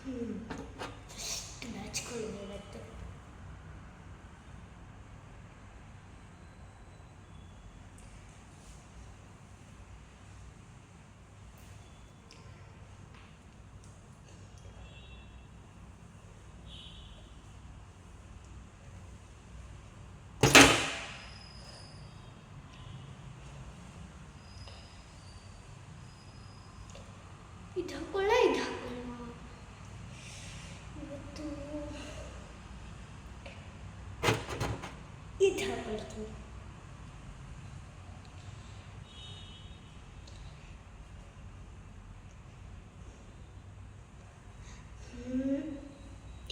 First ಹಚ್ಕೊಳ್ಳಿ ಇವತ್ತು. ಇದು ಹಾಕೊಳ್ಳ ಇವತ್ತು ಇದು ಹಾಕೊಳ್ತೀನಿ.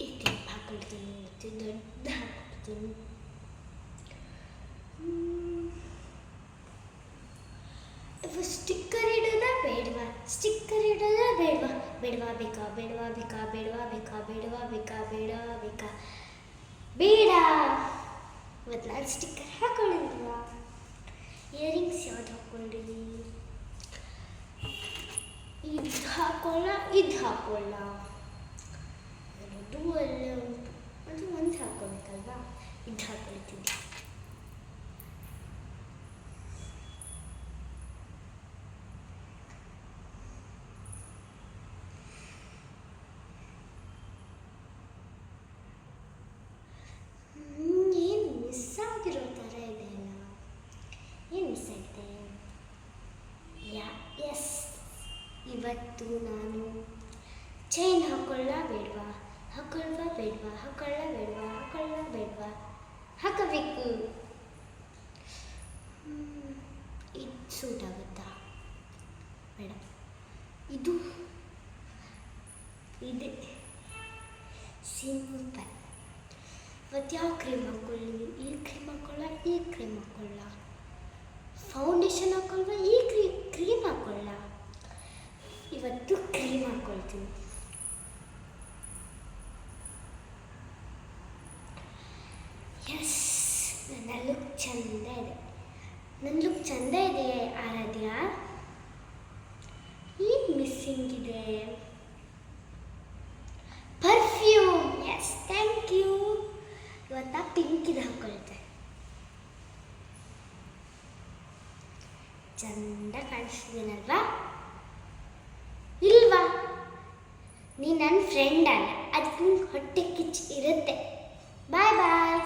ಇದು ಹಾಕೊಳ್ತೀನಿ ಮತ್ತು ದೊಡ್ಡ ಹಾಕೊಳ್ತೀನಿ. ಸ್ಟಿಕ್ಕರ್ ಇಡೋದಾ ಬೇಡವಾ? ಸ್ಟಿಕ್ಕರ್ ಇಡೋದಾ ಬೇಡವಾ? ಬೇಡವಾ ಬೇಕಾ? ಬೇಡವಾ ಬೇಕಾ? ಬೇಡವಾ ಬೇಕಾ? ಬೇಡವಾ ಬೇಕಾ? ಬೇಡವಾ ಬೇಕಾ? ಬೇಡ. ಇವತ್ತು ನಾನು ಸ್ಟಿಕ್ಕರ್ ಹಾಕೊಳ್ಳಿಲ್ವಾ? ಇಯರಿಂಗ್ಸ್ ಯಾವ್ದು ಹಾಕ್ಕೊಳ್ಳಿ? ಇದು ಹಾಕೊಳ್ಳ, ಇದು ಹಾಕೊಳ್ಳ. ಎರಡು ಒಳ್ಳೆ ಉಂಟು, ಅದು ಒಂದು ಹಾಕ್ಕೊಳ್ಬೇಕಲ್ವಾ? ಇದು ಹಾಕೊಳ್ತೀನಿ. ಇವತ್ತು ನಾನು ಚೈನ್ ಹಾಕೊಳ್ಳ ಬೇಡವಾ? ಹಾಕೊಳ್ಳವಾ ಬೇಡವಾ? ಹಾಕೊಳ್ಳ ಬೇಡವಾ? ಹಾಕೊಳ್ಳ ಬೇಡವಾ? ಹಾಕಬೇಕು. ಇದು ಸೂಟ್ ಆಗುತ್ತಾ? ಬೇಡ. ಇದು ಇದೆ ಸಿಂಪಲ್. ಇವತ್ತು ಯಾವ ಕ್ರೀಮ್ ಹಾಕೊಳ್ಳಿ? ಈ ಕ್ರೀಮ್ ಹಾಕೊಳ್ಳ, ಈ ಕ್ರೀಮ್ ಹಾಕೊಳ್ಳ? ಫೌಂಡೇಶನ್ ಹಾಕೊಳ್ಳುವ, ಈ ಕ್ರೀಮ್ ಹಾಕೊಳ್ಳ? ಇವತ್ತು ಕ್ರೀಮ್ ಹಾಕೊಳ್ತೀನಿ. ಎಸ್, ನನ್ನ ಲುಕ್ ಚಂದ ಇದೆ. ನನ್ನ ಲುಕ್ ಚಂದ ಇದೆ ಆರಾಧ್ಯ. ಏನು ಮಿಸ್ಸಿಂಗ್ ಇದೆ? ಪರ್ಫ್ಯೂಮ್. Yes, thank you. ಇವತ್ತು ಪಿಂಕ್ ಇದು ಹಾಕೊಳ್ತೆ. ಚಂದ ಕಾಣಿಸ್ತೀನಲ್ವಾ? ಇಲ್ವಾ? ನೀ ನನ್ನ ಫ್ರೆಂಡ್ ಅಲ್ಲ, ಅದಕ್ಕೆ ನಿಂಗೆ ಹೊಟ್ಟೆ ಕಿಚ್ಚು ಇರುತ್ತೆ. ಬಾಯ್ ಬಾಯ್.